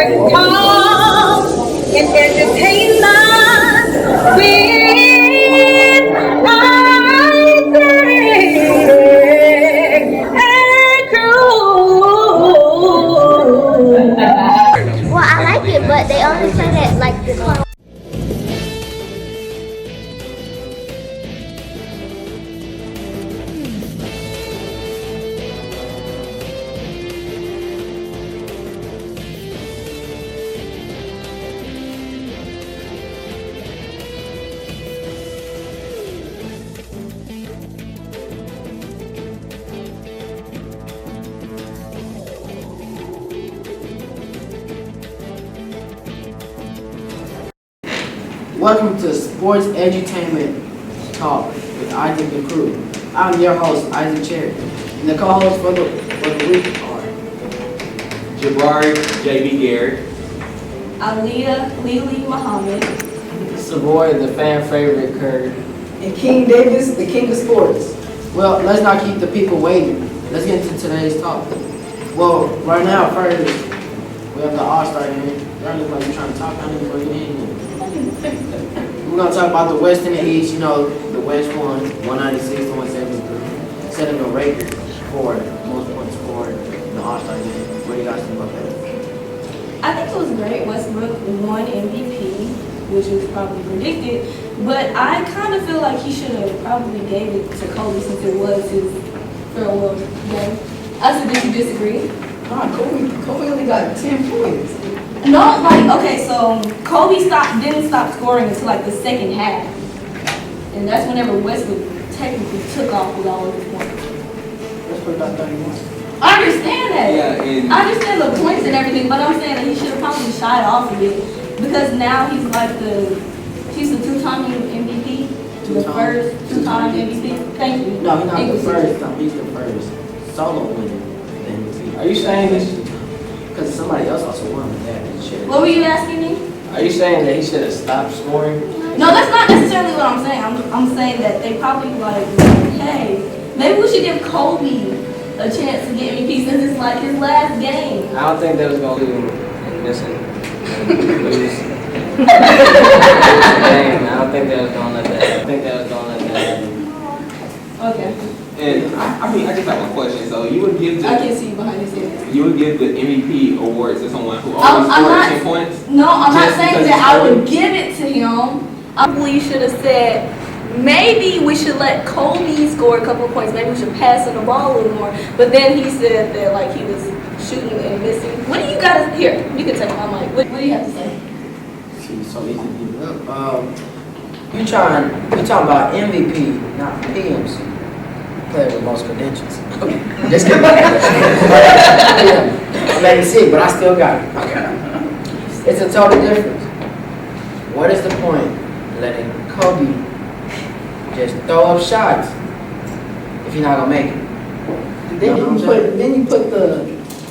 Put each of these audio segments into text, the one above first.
come and entertain us with Isaac and Krew. Well, I like it, but they only play that like the clone. Welcome to Sports Edutainment Talk with Isaac and Krew. I'm your host, Isaac Cherry. And the co-hosts for the week are Jabari J.B. Garrett, Aliyah Lily Muhammad, Savoy, the fan favorite Krew, and King Davis, the king of sports. Well, let's not keep the people waiting. Let's get into today's talk. Well, right now, first, we have the All-Star here. Y'all look like you're trying to talk on it before you get in here. We're going to talk about the West and the East. You know, the West won 196 to 173, setting a record for most points scored in the All-Star game. What do you guys think about that? I think it was great. Westbrook won MVP, which was probably predicted, but I kind of feel like he should have probably gave it to Kobe since it was his farewell game. I said, did you disagree? Nah, Kobe only got 10 points. No, like, okay, so Kobe didn't stop scoring until like the second half. And that's whenever Westbrook technically took off with all of his points. Westbrook got 31. I understand that. Yeah, and I understand the points and everything, but I'm saying that he should have probably shied off of it because now he's the two-time MVP, the first two-time MVP. Thank you. No, he's not the first time. He's the first solo winner. Are you saying this? Because somebody else also won with that. What were you asking me? Are you saying that he should have stopped scoring? No, that's not necessarily what I'm saying. I'm saying that they probably like, hey, maybe we should give Kobe a chance to get MVP since it's like his last game. I don't think they was gonna leave him missing. Lose. I don't think they was gonna let that. Happen. Okay. and I mean, I just have a question. So you would give I can't see you behind his head. you would give the MVP award to someone who always scored 10 points? No, I'm not Just saying because that it's I early? would give it to him. I believe should have said, maybe we should let Kobe score a couple of points. Maybe we should pass him the ball a little more. But then he said that like he was shooting and missing. What do you got to here? You can take my mic. What do you have to say? See, so easy to give it up. You talking about MVP, not PMC. Player with most credentials. Just kidding. I made it sick, but I still got it. It's a total difference. What is the point of letting Kobe just throw up shots if you're not gonna make it? Then you put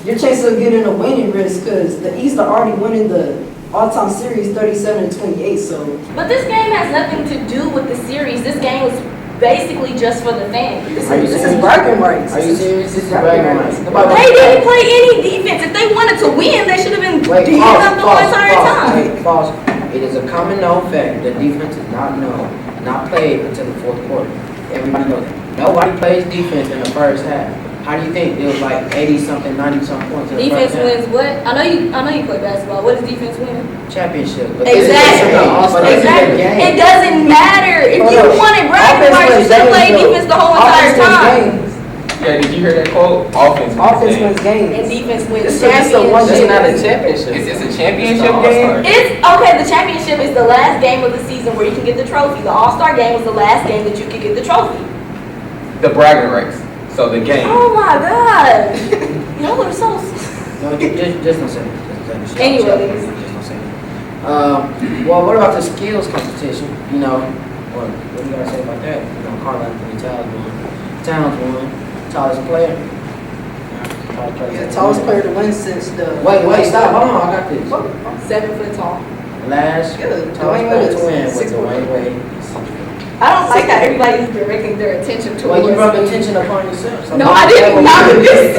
your chances of getting a winning risk because the East are already winning the all-time series 37-28. So, But this game has nothing to do with the series. This game was basically just for the fans. this is bragging rights. Are you serious? This is bragging rights. They didn't play any defense. If they wanted to win, they should have been beating up the whole entire time. False. It is a common known fact that defense is not played until the fourth quarter. Everybody knows that. Nobody plays defense in the first half. How do you think it was like 80-something, 90-something points in the Defense first half? wins what? I know you play basketball. What does defense win? Championship. But Exactly. It doesn't matter. If you wanted bragging rights, you should play defense the whole entire time. Yeah, did you hear that quote? Offense Offense wins games. And defense wins It's just a one That's championships. not a championship. It's a championship game? It's okay. The championship is the last game of the season where you can get the trophy. The All-Star game was the last game that you could get the trophy. The bragging rights. So the game. Oh my God! Y'all are so. No, just don't say that. Anyways. Just don't say that. Well, what about the skills competition? You know, what do you guys say about that? You know, Carl Anthony Towns won. Tallest player. Yeah, tallest player to win since the. Wait, stop. Hold on, I got this. 7 foot tall. Last tallest player to win was Dwayne Wade. I don't like how everybody's directing their attention to. Well, you brought the attention upon yourself. So No, I didn't. Not with this.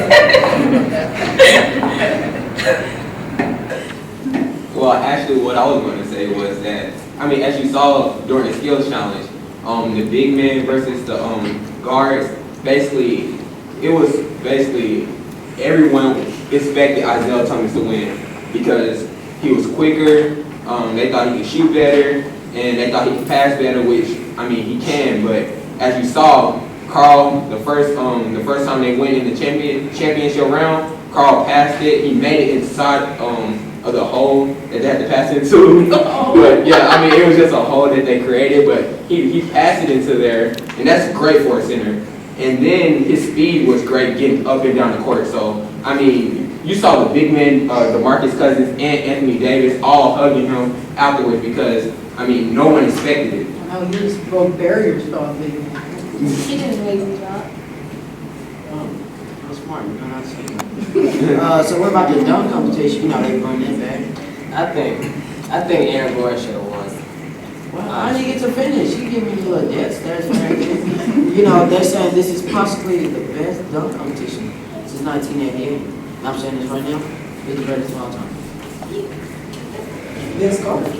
Well, actually, what I was going to say was that, I mean, as you saw during the skills challenge, the big men versus the guards, basically, it was basically everyone expected Isaiah Thomas to win because he was quicker, they thought he could shoot better, and they thought he could pass better, which, I mean, he can, but as you saw, Carl, the first time they went in the championship round, Carl passed it. He made it inside of the hole that they had to pass into. But yeah, I mean, it was just a hole that they created, but he passed it into there, and that's great for a center. And then his speed was great getting up and down the court. So, I mean, you saw the big men, DeMarcus Cousins and Anthony Davis all hugging him afterwards because, I mean, no one expected it. Oh, you just broke barriers for all big men. He did an amazing job. I'm smart, you know what I'm saying? So what about the dunk competition? You know, they bring that back. I think Aaron Gordon should have won. Well, I didn't get to finish. You give me a little death stares and everything. You know, they're saying this is possibly the best dunk competition since 1988. And I'm saying this right now. It's the greatest of all time. Vince Carter.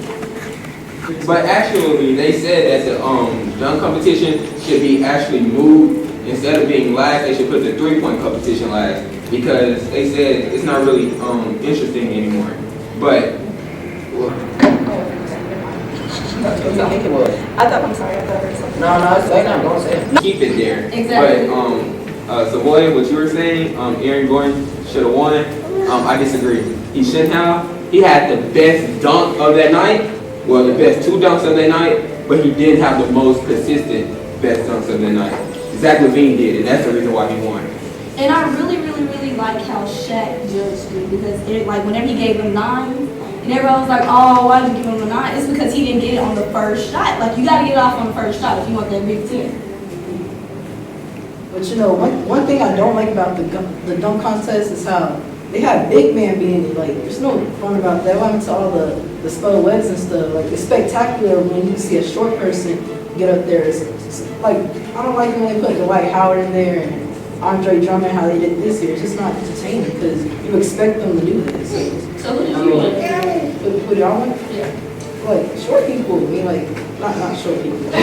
But actually, they said that the dunk competition should be actually moved. Instead of being last, they should put the three-point competition last because they said it's not really interesting anymore. But I thought, I'm sorry, I thought I heard something. No, they're not going to say it. keep it there. Exactly. But Savoy, what you were saying, Aaron Gordon should have won. I disagree. He shouldn't have. He had the best dunk of that night. Well, the best two dunks of that night, but he didn't have the most consistent best dunks of that night. Zach LaVine did, and that's the reason why he won. And I really like how Shaq judged it because like whenever he gave him 9, and everyone was like, oh, why did you give him a 9? It's because he didn't get it on the first shot. Like, you got to get it off on the first shot if you want that big 10. But you know, one thing I don't like about the dunk contest is how they have big man being it. Like, there's no fun about that. What happened to all the silhouettes and stuff? Like, it's spectacular when you see a short person get up there. It's like, I don't like when they put Dwight Howard in there and Andre Drummond, how they did this year. It's just not entertaining because you expect them to do this. So who did you want? Put it on? Yeah. Like, short people, I mean, like, not short people. But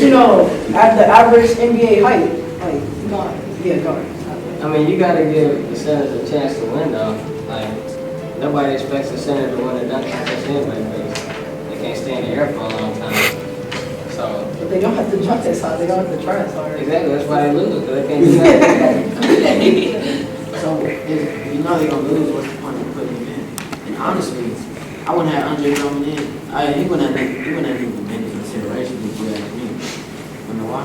you know, at the average NBA height, like, Guard. yeah, guard. I mean, you gotta give the Senators a chance to win, though. Like, nobody expects the Senators to win a dunk contest anyway, because they can't stay in the air for a long time. So, But they don't have to jump as high, they don't have to try as hard. exactly, that's why they lose, because they can't do that. So if you know they're going to lose, what's the point of putting him in? And honestly, I wouldn't have Andre Drummond in. He wouldn't have even been in consideration if you ask me. You know why?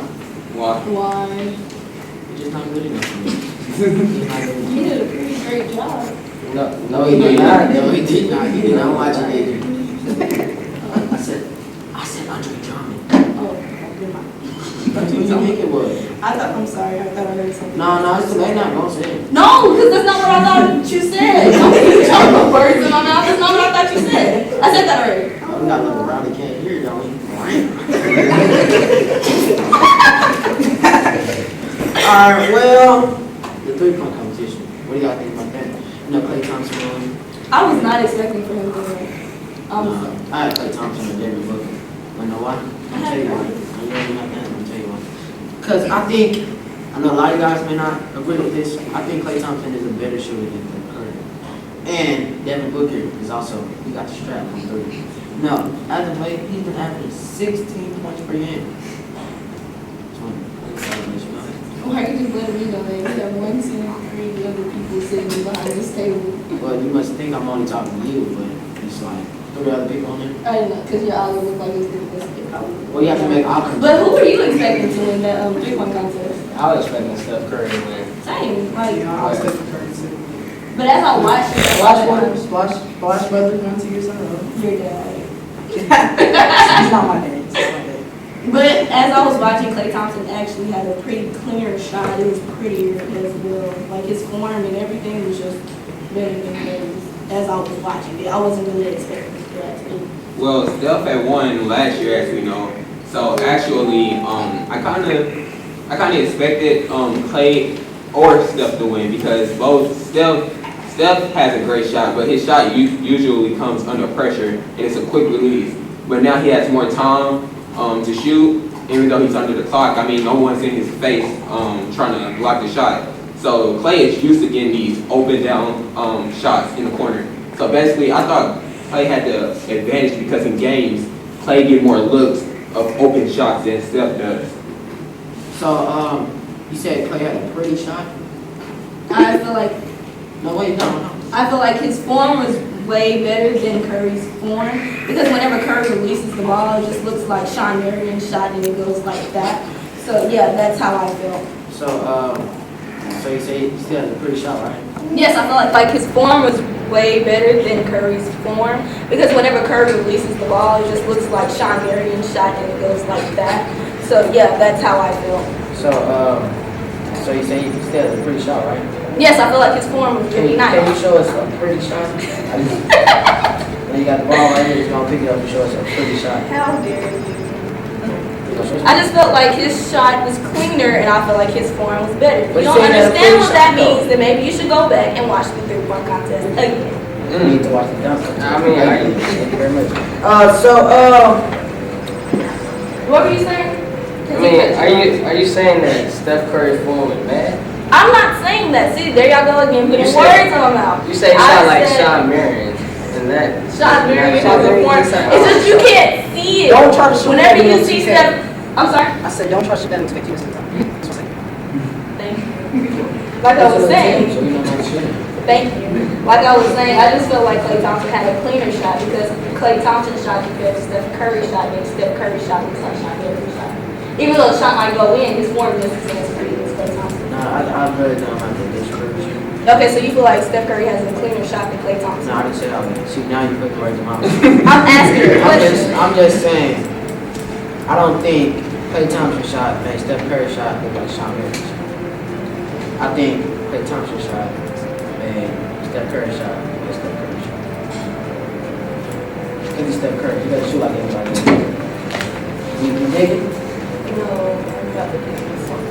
Why? Why? He's just not good enough for me. He's not good enough. He did a pretty great job. No, he did not. No, he did not. He did not watch it. I said Andre Drummond. Oh, never mind. That's what you think it was. I'm sorry, I thought I heard something. No, they're not going to say it. No, because that's not what I thought you said. Don't put your words in my mouth. That's not what I thought you said. I said that already. We got to look around. He can't hear it, don't he? Alright, well, the three-point competition. What do y'all think about that? You know, Klay Thompson won. I was not expecting for him to win. I had Klay Thompson and Devon Booker. You know why? I'll tell you why. I really not that. I'll tell you why. Because I know a lot of guys may not agree with this. I think Klay Thompson is a better shooter than Curry. And Devin Booker is also, he got the strap on 3. No, as of late, he's been averaging 16 points per game. Why are you just letting me know that we have 1, 2, 3 other people sitting behind this table? Well, you must think I'm only talking to you, but it's like 3 other people on there. I didn't know, because your eyes look like it's good. Well, you have to make options. But who were you expecting to win that 3-point contest? I was expecting Steph Curry to win. Same, like, Yeah, I was thinking Curry too. but as I watched it, Splash Brothers won 2 years in a row. your dad. He's not my dad. He's not my dad. But as I was watching, Klay Thompson actually had a pretty clear shot. It was prettier as well. Like his form and everything was just better than his. As I was watching it, I wasn't really expecting that to be. Well, Steph had won last year, as we know. So actually, I kind of expected Klay or Steph to win because both Steph Steph has a great shot, but his shot usually comes under pressure, and it's a quick release. But now he has more time to shoot, even though he's under the clock. I mean, no one's in his face trying to block the shot. So Klay is used to getting these open down shots in the corner. So basically, I thought Klay had the advantage because in games, Klay get more looks of open shots than Steph does. So, you said Klay had a pretty shot? I feel like No, wait, no. I feel like his form was way better than Curry's form because whenever Curry releases the ball, it just looks like Sean Marion shot and it goes like that. So yeah, that's how I feel. So you say he still has a pretty shot, right? Yes, I feel like his form was way better than Curry's form because whenever Curry releases the ball, it just looks like Sean Marion shot and it goes like that. So yeah, that's how I feel. So you say he still has a pretty shot, right? Yes, I feel like his form was really nice. Can you show us a pretty shot? When you got the ball right here, you're gonna pick it up and show us a pretty shot. How dare you? I just felt like his shot was cleaner and I feel like his form was better. If But you you don't saying that understand pretty what that shot, though. means, then maybe you should go back and watch the 3-point contest again. You need to watch the dunk. I mean, Thank you very much. What were you saying? I mean, are you saying that Steph Curry's form is bad? I'm not saying that. See, there y'all go again, putting You words said- in my mouth. You say he I shot like said- Sean Marion, and that. Sean Marion has Sean a Marion form. is like- It's just you can't see it. Don't try to shoot Whenever that you in see 2 Steph, I'm sorry. I said, don't trust them to expect you to say something. That's what I'm saying. Thank you. Like I was saying. So we know how to shoot. Thank you. Like I was saying, I just feel like Klay Thompson had a cleaner shot because Klay Thompson's shot compared to Steph Curry's shot makes Steph Curry's shot looks like Sean Marion shot. Even though the shot might go in, his form is as pretty as Klay Thompson. Nah, I really don't have to disagree with you. Okay, so you feel like Steph Curry has a cleaner shot than Klay Thompson? No, I didn't say that. See, now you put the words in my mouth. I'm asking you a question. I'm just saying, I don't think Klay Thompson's shot made Steph Curry's shot look like Sean Marion's shot. I think Klay Thompson's shot made Steph Curry's shot look like Steph Curry's shot. Because he's Steph Curry, he doesn't shoot like anybody else. You dig it? No, I'm about to do this one.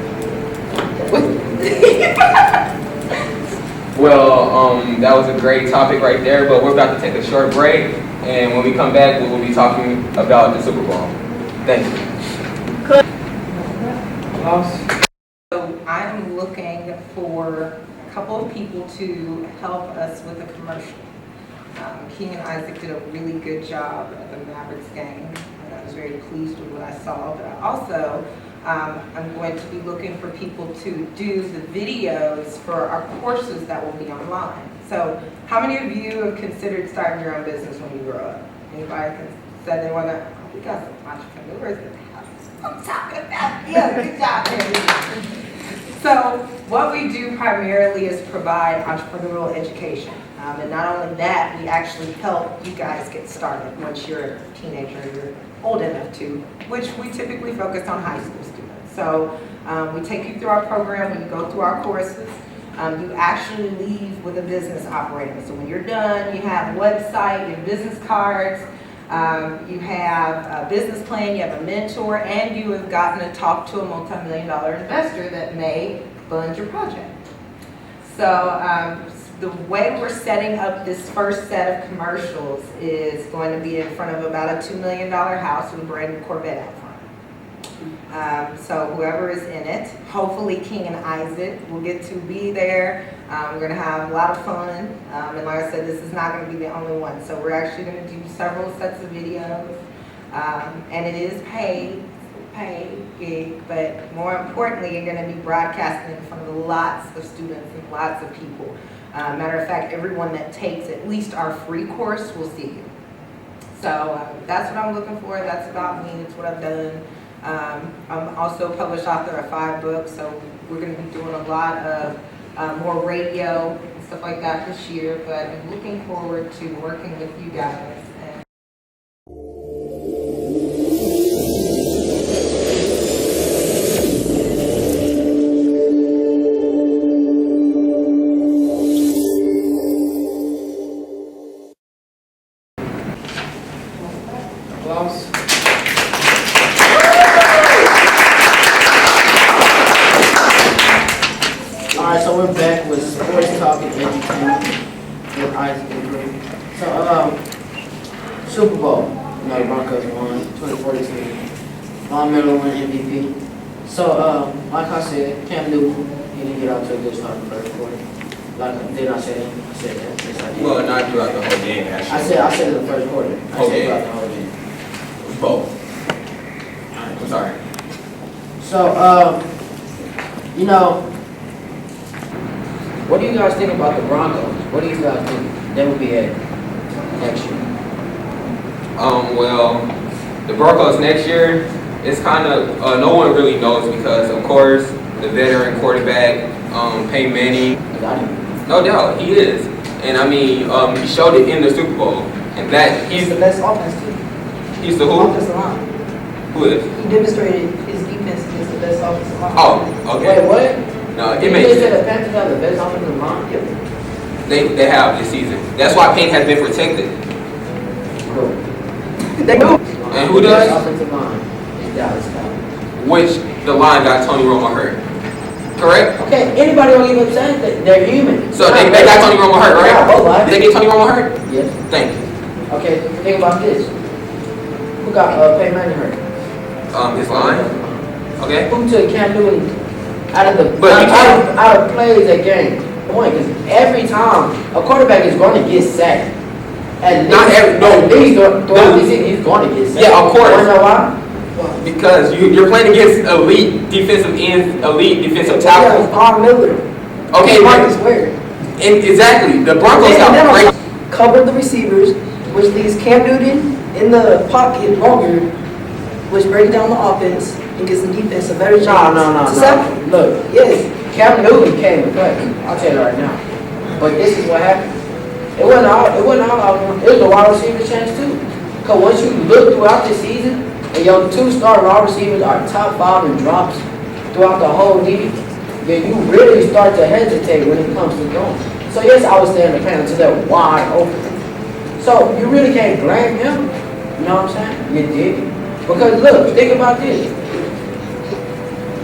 Well, that was a great topic right there, but we're about to take a short break, and when we come back, we will be talking about the Super Bowl. Thank you. So I'm looking for a couple of people to help us with a commercial. King and Isaac did a really good job at the Mavericks game, and I was very pleased with what I saw. But I also, I'm going to be looking for people to do the videos for our courses that will be online. So how many of you have considered starting your own business when you grow up? Anybody can say they want to? We got some entrepreneurs in the house. I'm talking about, yeah, good job, Mary. So what we do primarily is provide entrepreneurial education. And not only that, we actually help you guys get started once you're a teenager, you're old enough to, which we typically focus on high school students. So we take you through our program, when you go through our courses, you actually leave with a business operating. So when you're done, you have a website, your business cards, you have a business plan, you have a mentor, and you have gotten to talk to a multi-million-dollar investor that may fund your project. So the way we're setting up this first set of commercials is going to be in front of about a $2 million house with a brand new Corvette out front. So whoever is in it, hopefully King and Isaac will get to be there. We're going to have a lot of fun. And like I said, this is not going to be the only one. So we're actually going to do several sets of videos. And it is paid gig, but more importantly, you're going to be broadcasting in front of lots of students and lots of people. Matter of fact, everyone that takes at least our free course will see you. So that's what I'm looking for. That's about me. It's what I've done. I'm also a published author of 5 books, so we're going to be doing a lot of more radio and stuff like that this year. But I'm looking forward to working with you guys. Alright, so we're back with Sports Talk and Entertainment. Isaac and Krew. So, Super Bowl. You know, the Broncos won 2014. Von Miller won MVP. So, like I said, Cam Newton, he didn't get out to a good start in the first quarter. Like, did I say that? I said that. Yes, I did. Well, not throughout the whole game, actually. I said in the first quarter. I said throughout the whole game. Both. I'm sorry. So, you know, what do you guys think about the Broncos? What do you guys think they will be at next year? Well, the Broncos next year, it's kind of, no one really knows because, of course, the veteran quarterback, Peyton Manning, no doubt, he is. And I mean, he showed it in the Super Bowl. And that, He's the best offense too. he's the who? Offensive line. Who is? He demonstrated his defense against the best offensive line. Oh, okay. Wait, what? No, it You makes just sense. said the Panthers have the best offensive line? Yep. They have this season. That's why Payne has been protected. They go. And who The best does? offensive line is Dallas Cowboys. Which the line got Tony Romo hurt. Correct? Okay, anybody don't even say that they're human. So they got Tony Romo hurt, Yeah, both right? lives. Did they get Tony Romo hurt? Yes. Thank you. Okay, think about this. Who got Peyton Manning hurt? His line? Okay. Who took Cam Newton out of the But you can't- out of plays that game? Point, because every time a quarterback is going to get sacked. At Not least- every- no. at least throughout No. the season, he's going to get sacked. Yeah, of course. You know why? Because you're playing against elite defensive ends, elite defensive tackles. Von Miller. Okay, Marcus right. Ware. And exactly. The Broncos And got then great. cover the receivers, which leaves Cam Newton in the pocket longer, which breaks down the offense and gives the defense a better chance. No. to sack. Look, Yes. Cam Newton came to play. I'll tell you right now. But this is what happened. It wasn't all. It was the wide receiver's chance too. Cause once you look throughout the season, and your two star wide receivers are top 5 in drops throughout the whole league, then you really start to hesitate when it comes to going. So yes, I was staying in the pan until they're wide open. So you really can't blame him. You know what I'm saying? You did. Because look, think about this.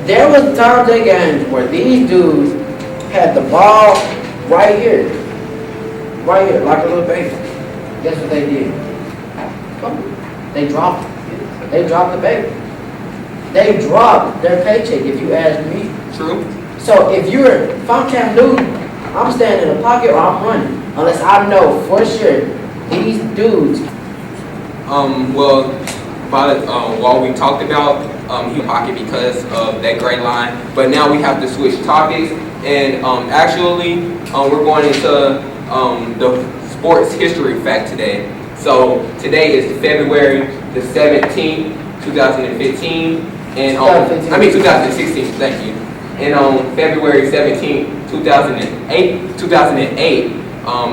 There was times in games where these dudes had the ball right here, like a little baby. Guess what they did? They dropped it. They dropped the baby. They dropped their paycheck, if you ask me. True. So if I'm Cam Newton, I'm standing in the pocket or I'm running, unless I know for sure these dudes. Well, while we talked about he pocket because of that great line, but now we have to switch topics, and actually we're going into the sports history fact today. So today is February the 17th, 2015, and 2016. Thank you. And on February 17th, 2008,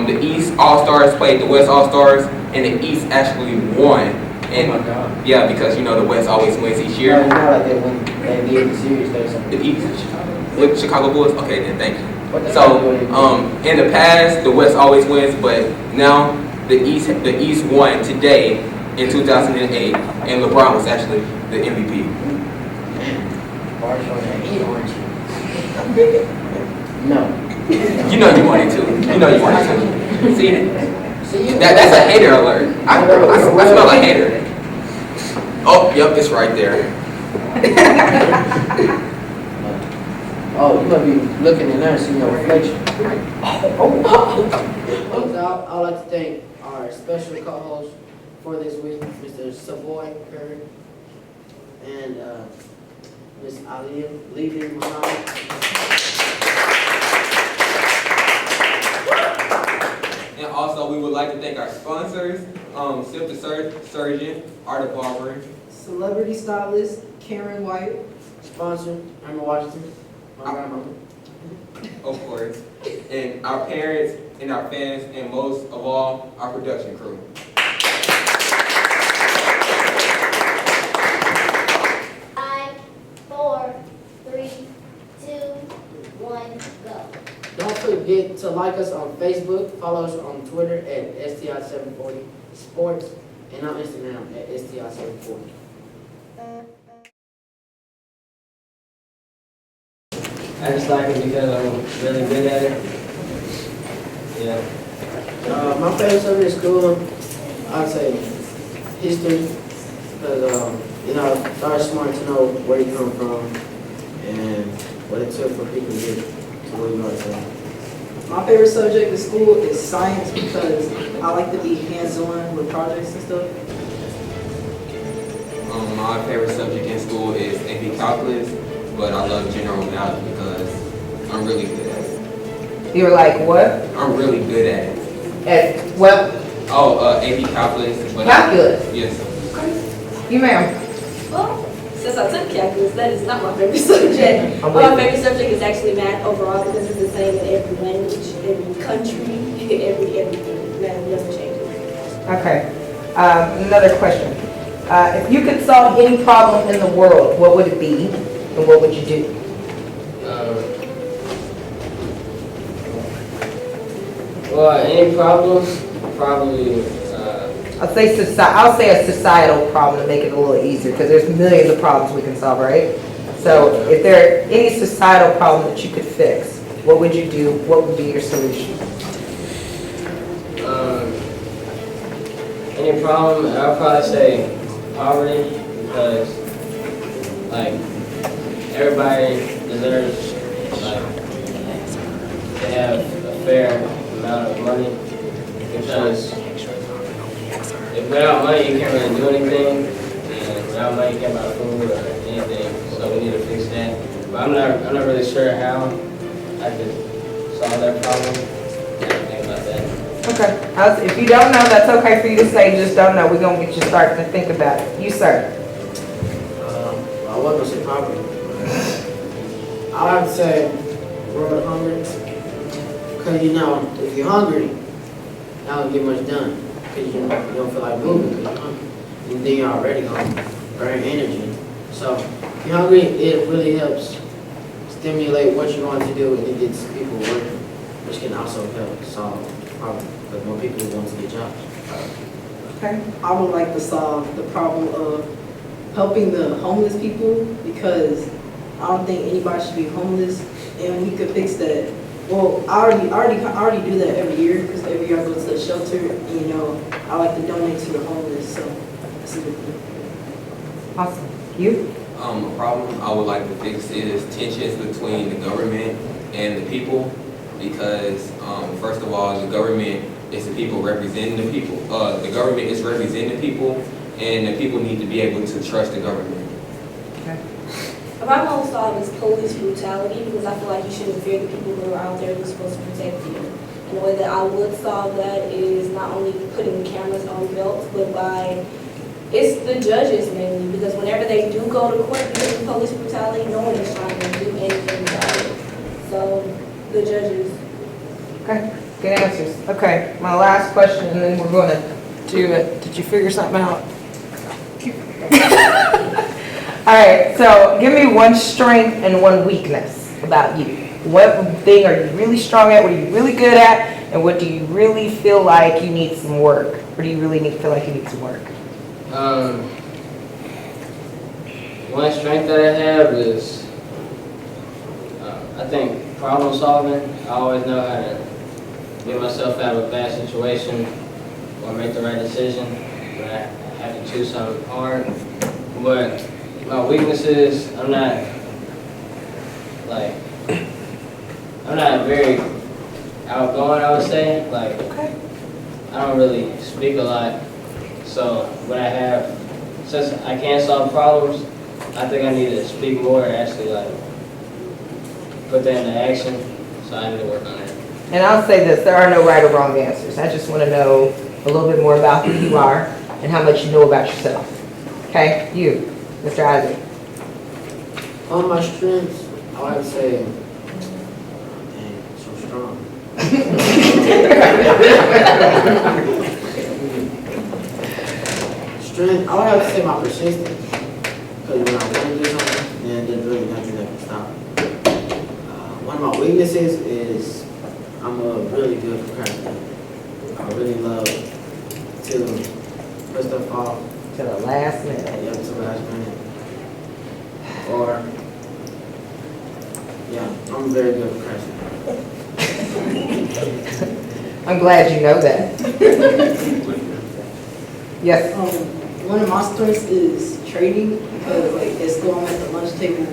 the East All-Stars played the West All-Stars, and the East actually won. And Oh my God. yeah, because you know the West always wins each It's year. not like they win. They did the series or something. The East, with Chicago Bulls. Okay, then thank you. What the So heck do they do? in the past, the West always wins, but now the East won today in 2008, and LeBron was actually the MVP. Bosh on that heat, aren't you? No. You know you wanted to. You know you wanted to. See, See you. that's a hater alert. I smell a hater. Oh, yep, it's right there. Oh, you gonna be looking in there and seeing your reflection. I'd like to thank our special co-host for this week, Mr. Savoy Curry and Ms. Aliyah Levy Muhammad. And also, we would like to thank our sponsors, Sip the Surgeon, Art of Barbering. Celebrity stylist Karen White. Sponsor, Emma Washington, my grandmother. Of course, and our parents and our fans, and most of all, our production crew. 5, 4, 3, 2, 1, go. Don't forget to like us on Facebook, follow us on Twitter at STI740 Sports, and on Instagram at STI740. I just like it because I'm really good at it. Yeah. My favorite subject in school, I'd say history, because start smart to know where you come from and what it took for people to get to where you are today. My favorite subject in school is science because I like to be hands-on with projects and stuff. My favorite subject in school is AP Calculus, but I love general math because I'm really good at it. You're like what? I'm really good at it. At what? AP Calculus. But Calculus? Yes. You ma'am. Well, since I took calculus, that is not my favorite subject. I'm My with you. favorite subject is actually math overall because it's the same in every language, every country, everything. Math never changes. Okay. Another question. If you could solve any problem in the world, what would it be and what would you do? Well, any problems? Probably, I'll say a societal problem to make it a little easier because there's millions of problems we can solve, right? So if there are any societal problem that you could fix, what would you do? What would be your solution? any problem, I'll probably say poverty because, like, everybody deserves, like, to have a fair amount of money because if without money you can't really do anything, and without money you can't buy food or anything, so we need to fix that. But I'm not really sure how I could solve that problem. I don't think about that. Okay. If you don't know, that's okay for you to say. Just don't know. We're gonna get you started to think about it. You, sir. I wasn't gonna say poverty. I would say world hunger. Because if you're hungry, not gonna get much done. Because you don't feel like moving because you're hungry. And then you're already gonna burn energy. So if you're hungry, it really helps stimulate what you're going to do and it gets people working, which can also help solve the problem because more people want to get jobs. Okay. I would like to solve the problem of helping the homeless people because I don't think anybody should be homeless, and we could fix that. Well, I already do that every year because every year I go to the shelter, and I like to donate to the homeless, so that's a good thing. Awesome. You? A problem I would like to fix is tensions between the government and the people because, first of all, the government is the people representing the people. The government is representing the people, and the people need to be able to trust the government. Okay. A problem I will solve is police brutality because I feel like you shouldn't fear the people who are out there who are supposed to protect you. And the way that I would solve that is not only putting cameras on belts, but by it's the judges mainly, because whenever they do go to court because of police brutality, no one is trying to do anything about it. So, the judges. Okay. Good answers. Okay. My last question, and then we're going to do it. Did you figure something out? All right. So, give me one strength and one weakness about you. What thing are you really strong at? What are you really good at? And what do you really feel like you need some work? Or do you really feel like you need some work? One strength that I have is, I think, problem solving. I always know how to get myself out of a bad situation or make the right decision when I have to choose something hard. But my weaknesses, I'm not very outgoing, I would say. Like, Okay. I don't really speak a lot. So what I have, since I can't solve problems, I think I need to speak more and actually put that into action. So I need to work on that. And I'll say this, there are no right or wrong answers. I just want to know a little bit more about who you are and how much you know about yourself. Okay, you, Mr. Isaac. On my strengths, I would say, dang, so strong. Strength, I would have to say my persistence. Because when I want to do something, then there's really nothing that can stop me. One of my weaknesses is I'm a really good procrastinator. I really love to put stuff off. To the last minute. Yeah, to the last minute. Or, yeah, I'm a very good procrastinator. I'm glad you know that. Yes. One of my strengths is trading because like at school I'm at the lunch table.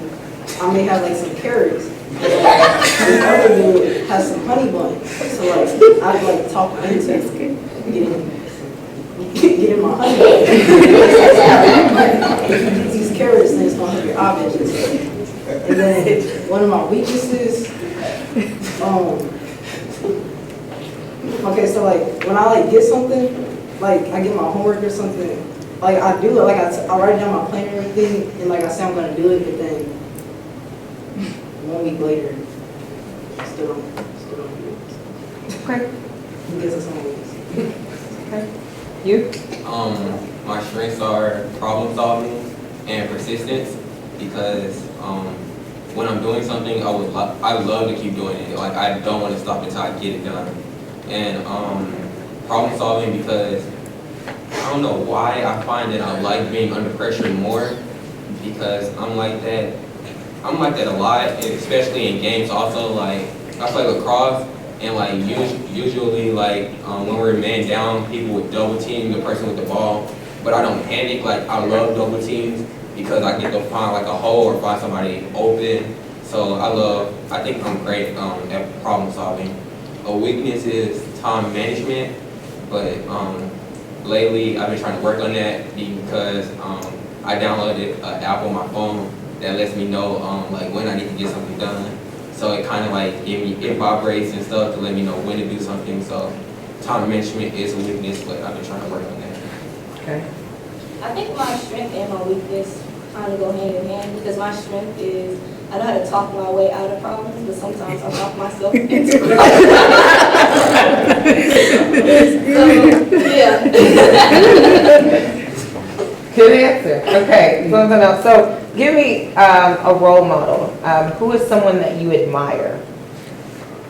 I may have like some carrots. And the other dude has some honey buns. So like I'd like talk into getting my honey bun. If you get these carrots, then it's gonna help your eye vision. And then one of my weaknesses, okay, so like when I like get something, like I get my homework or something, like I do it, like I write down my plan and everything, and like I say I'm gonna do it, but then 1 week later, still don't do it. Okay. Because of some weeks. Okay. You? My strengths are problem solving and persistence because when I'm doing something, I love to keep doing it. Like I don't want to stop until I get it done. And problem solving because I don't know why I find that I like being under pressure more because I'm like that a lot, and especially in games also. Like I play lacrosse and like usually like when we're man down, people would double team the person with the ball, but I don't panic. Like I love double teams because I get to find like a hole or find somebody open. So I think I'm great at problem solving. A weakness is time management, but lately I've been trying to work on that because I downloaded an app on my phone that lets me know like when I need to get something done. So it kind of like it vibrates and stuff to let me know when to do something. So time management is a weakness, but I've been trying to work on that. Okay. I think my strength and my weakness kind of go hand in hand because my strength is I know how to talk my way out of problems, but sometimes I talk myself into problems. So, yeah. Good answer. Okay, something else. So give me a role model. Who is someone that you admire?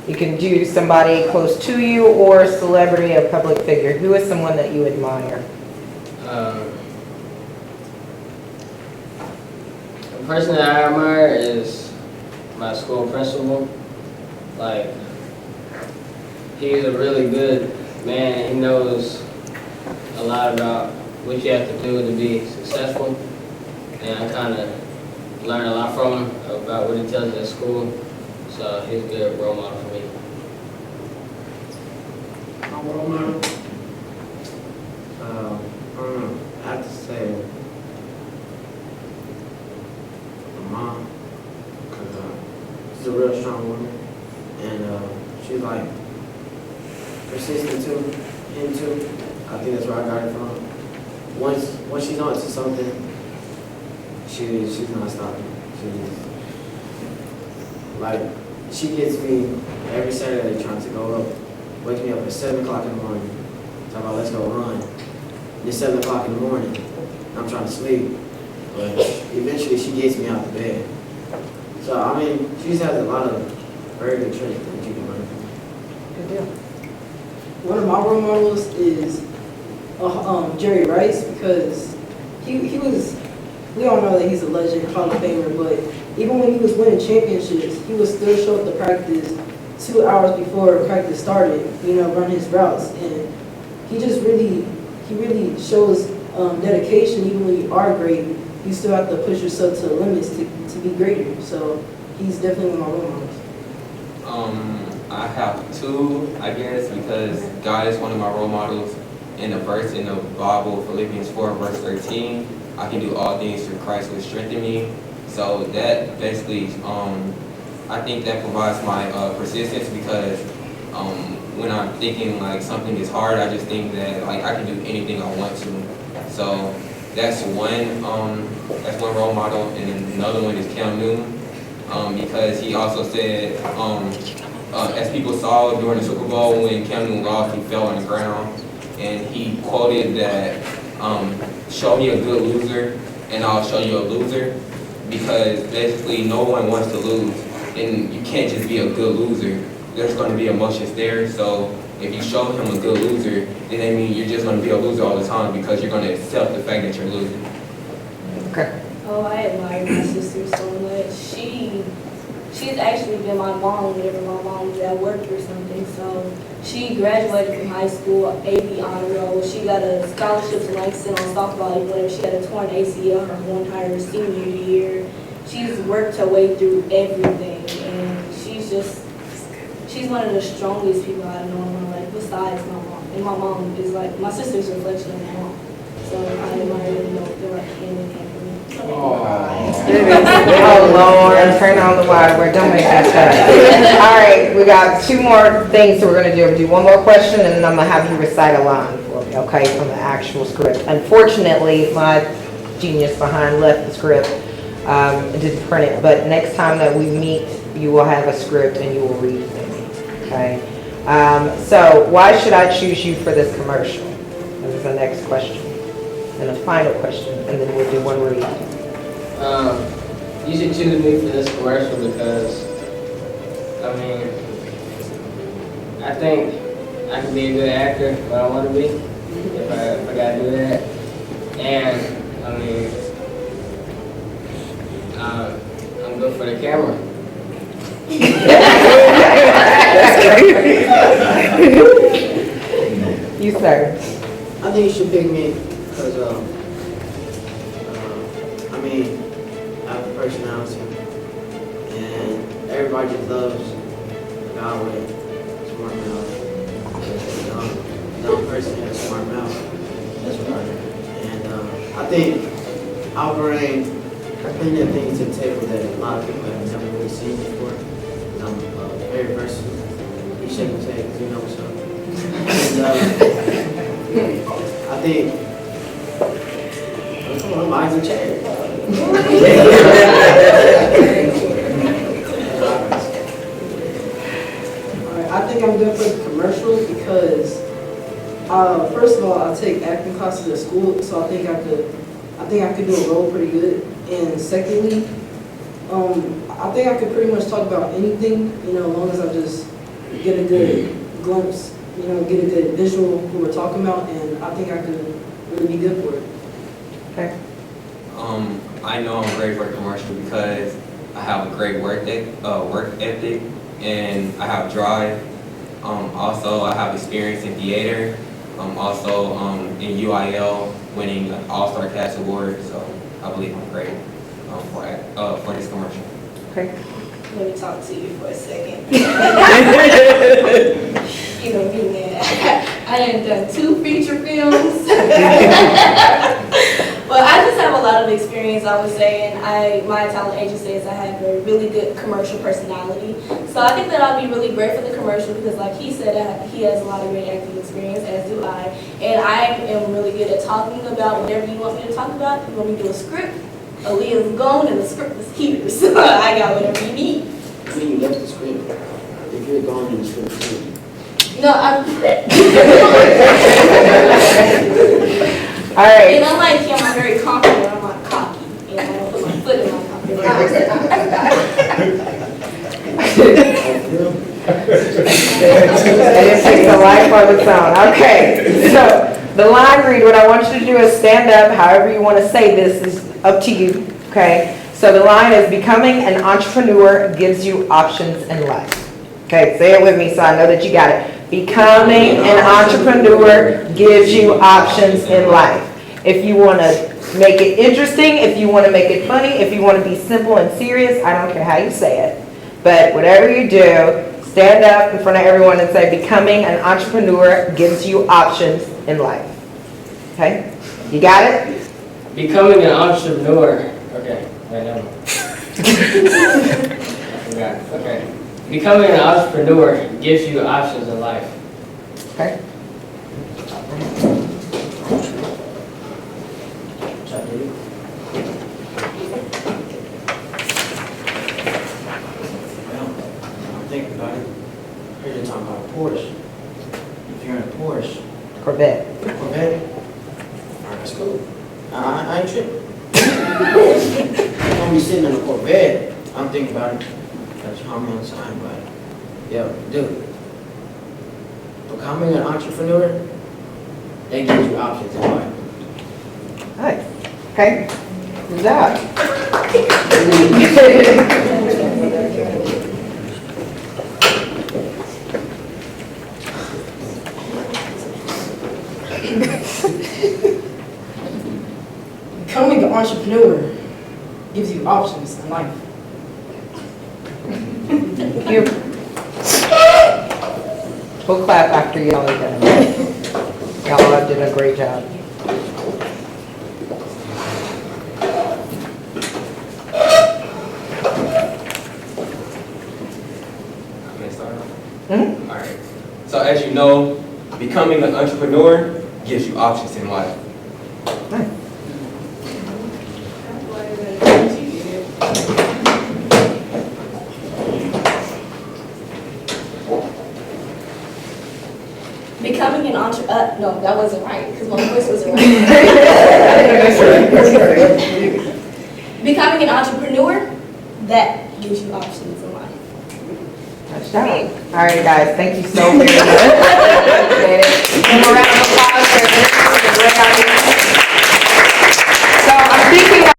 You can do somebody close to you or a celebrity, a public figure. Who is someone that you admire? The person that I admire is my school principal. Like, he's a really good man. He knows a lot about what you have to do to be successful. And I kind of learned a lot from him about what he tells us at school. So he's a good role model for me. My role model? I don't know. I have to say my mom, because she's a real strong woman, and she's like persistent too, him too. I think that's where I got it from. Once she's on to something, she's not stopping. She gets me every Saturday trying to go up, wake me up at 7 o'clock in the morning, talk about let's go run. It's 7 o'clock in the morning, I'm trying to sleep, but eventually she gets me out of bed. So I mean, she just has a lot of very good traits that you can learn from. Good deal. One of my role models is Jerry Rice because he was, we all know that he's a legend, Hall of Famer, but even when he was winning championships, he would still show up to practice 2 hours before practice started, run his routes. And he just really shows dedication. Even when you are great, you still have to push yourself to the limits to be greater. So he's definitely one of my role models. I have two, I guess, because God is one of my role models. In the verse in the Bible, Philippians 4, verse 13, I can do all things through Christ who strengthens me. So that basically, I think that provides my persistence because when I'm thinking like something is hard, I just think that like I can do anything I want to. So that's one role model, and then another one is Cam Newton because he also said, as people saw during the Superbowl when Cam Newton lost, he fell on the ground. And he quoted that, show me a good loser and I'll show you a loser, because basically no one wants to lose and you can't just be a good loser. There's going to be emotions there, so if you show him a good loser, then I mean you're just going to be a loser all the time because you're going to accept the fact that you're losing. Okay. Oh, I admire my sister so much. she's actually been my mom whenever my mom was at work or something. So she graduated from high school, AP honor roll. She got a scholarship to Langston on softball, even though she had a torn ACL her whole entire senior year. She's worked her way through everything, and she's one of the strongest people I know in my life, besides my mom. And my mom is like, my sister's a reflection of my mom. So I admire them, they're like hand in hand for me. Oh, Lord, turn on the water, don't make that stuff. All right, we got 2 more things that we're gonna do. We'll do one more question, and then I'm gonna have you recite a line for me, okay, from the actual script. Unfortunately, my genius behind left the script, didn't print it, but next time that we meet, you will have a script and you will read it to me, okay? So, why should I choose you for this commercial? This is the next question. And a final question, and then we'll do one read. You should choose me for this commercial because, I mean, I think I can be a good actor when I want to be, if I gotta do that. And, I mean, I'm good for the camera. You, sir. I think you should pick me because, I mean, I have a personality, and everybody just loves a guy with a smart mouth. A dumb person has a smart mouth. That's what I heard. And I think I'll bring plenty of things to the table that a lot of people have never really seen before. I'm very versatile. You shake his head because you know what's up. And I think, come on, mine's a chair. Alright, I think I'm good for the commercial because, first of all, I take acting classes at school, so I think I could do a role pretty good. And secondly, I think I could pretty much talk about anything, as long as I just get a good glimpse, get a good visual of who we're talking about, and I think I could really be good for it. Okay. I know I'm great for a commercial because I have a great work ethic, and I have drive. Also, I have experience in theater. Also in UIL, winning an All-Star Cast Award. So I believe I'm great for this commercial. Okay. Let me talk to you for a second. You know me, man. I done 2 feature films. But I just have a lot of experience, I would say, and my talent agent says I have a really good commercial personality. So I think that I'll be really great for the commercial because, like he said, he has a lot of great acting experience, as do I. And I am really good at talking about whatever you want me to talk about. If you want me to do a script, Aaliyah's gone and the script is here. So I got whatever you need. I mean, you left the script. If you're gone in the script, too. No, I'm... All right. And unlike him, I'm very confident. I'm not cocky. And I don't put my foot in my confidence. And it takes a life of its own. Okay. So the line read, what I want you to do is stand up. However you want to say this is up to you. Okay. So the line is, becoming an entrepreneur gives you options in life. Okay. Say it with me so I know that you got it. Becoming an entrepreneur gives you options in life. If you want to make it interesting, if you want to make it funny, if you want to be simple and serious, I don't care how you say it. But whatever you do, stand up in front of everyone and say, becoming an entrepreneur gives you options in life. Okay? You got it? Becoming an entrepreneur. Okay, right now. I forgot. Okay. Becoming an entrepreneur gives you options in life. Okay. Well, I'm thinking about it. Here's you're talking about a Porsche. If you're in a Porsche, Corvette. Corvette, all right, that's cool. I ain't tripping. I'm gonna be sitting in a Corvette. I'm thinking about it. That's how I'm on the side, but yo, dude, becoming an entrepreneur, that gives you options in life. Nice. Okay. Good job. Becoming an entrepreneur gives you options in life. You. We'll clap after y'all are done. Y'all have done a great job. Okay, start off. Mhm. All right. So as you know, becoming an entrepreneur gives you options in life. Becoming an entrepreneur, no, that wasn't right, because my voice wasn't right. Becoming an entrepreneur, that gives you options in life. Touchdown. All right, guys, thank you so very much. Give a round of applause for this. So I'm thinking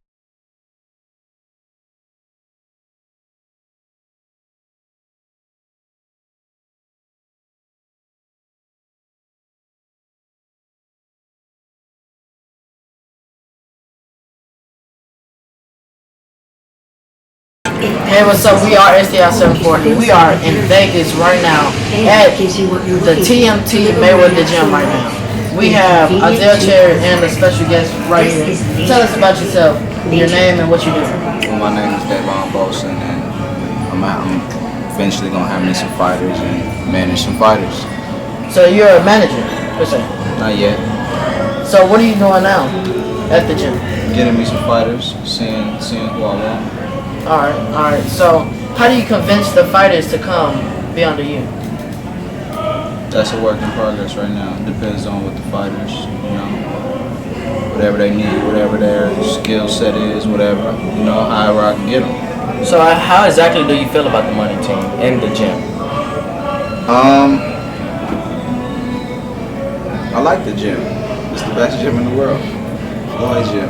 Hey, what's up? We are SDI 740. We are in Vegas right now at the TMT Mayweather Gym right now. We have Isaiah Cherry and a special guest right here. Tell us about yourself, your name, and what you do. Well, my name is Devon, Bosh, and I'm eventually gonna have me some fighters and manage some fighters. So you're a manager, per se. Not yet. So what are you doing now at the gym? Getting me some fighters, seeing who I want. Alright. So how do you convince the fighters to come be under you? That's a work in progress right now. Depends on what the fighters, whatever they need, whatever their skill set is, whatever, however I can get them. So how exactly do you feel about the money team in the gym? I like the gym. It's the best gym in the world. Floyd Gym.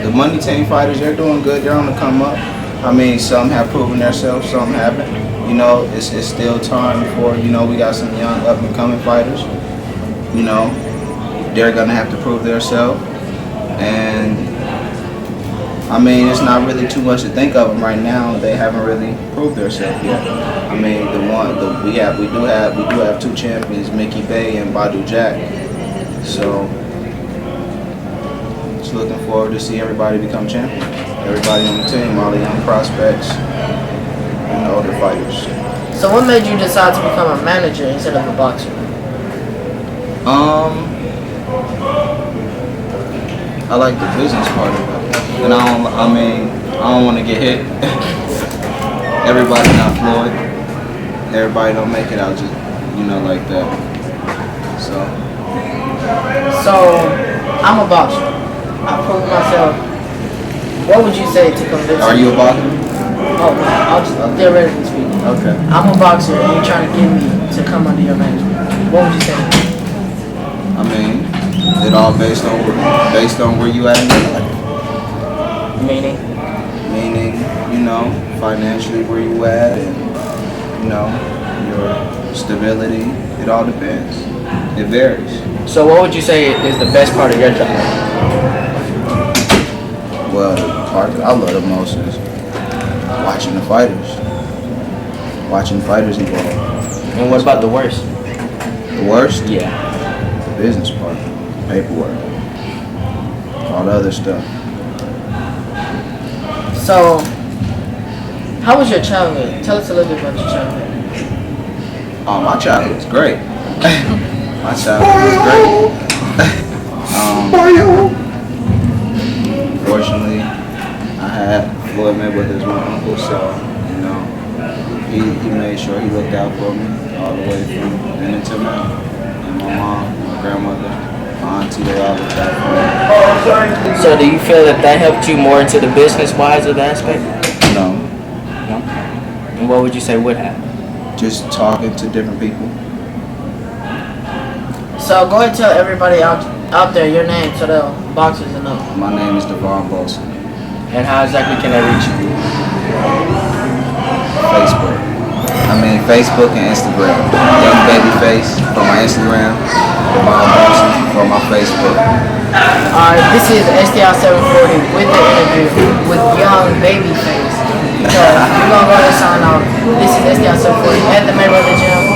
The money team fighters, they're doing good. They're on the come up. I mean, some have proven themselves, some haven't. It's still time before, we got some young up and coming fighters. They're gonna have to prove themselves. And I mean, it's not really too much to think of them right now. They haven't really proved themselves yet. I mean, we do have two champions, Mickey Bay and Badu Jack. So just looking forward to see everybody become champion. Everybody on the team, all the young prospects and the older fighters. So what made you decide to become a manager instead of a boxer? I like the business part of it, and I don't want to get hit. Everybody not Floyd. Everybody don't make it out just like that. So I'm a boxer. I proved myself. What would you say to convince Are you a boxer? Oh, I'll get ready to speak. Okay. I'm a boxer and you're trying to get me to come under your management. What would you say? I mean, it all based on where you at in your life. Meaning, financially where you at and, your stability. It all depends. It varies. So what would you say is the best part of your job? Well, the part that I love the most is watching the fighters. Watching fighters evolve. And what about the worst? The worst? Yeah. The business part. Paperwork. All the other stuff. so how was your childhood? Tell us a little bit about your childhood. Oh, my childhood was great. My childhood was great. Fortunately, I had Floyd Mayweather as my uncle, so, he made sure he looked out for me all the way from then until now. And my mom, my grandmother, my auntie, they all looked out for me. So do you feel that helped you more into the business-wise of the aspect? No, No. And what would you say would happen? just talking to different people. So go ahead and tell everybody out there your name so the boxers will know. My name is Devon, Bosh. And how exactly can they reach you? Facebook and Instagram. Young Babyface from my Instagram. Devon Bosh for my Facebook. This is STL 740 with the interview with young Babyface. Because we're gonna go ahead and sign off. This is STL 740 at the Mayweather Gym.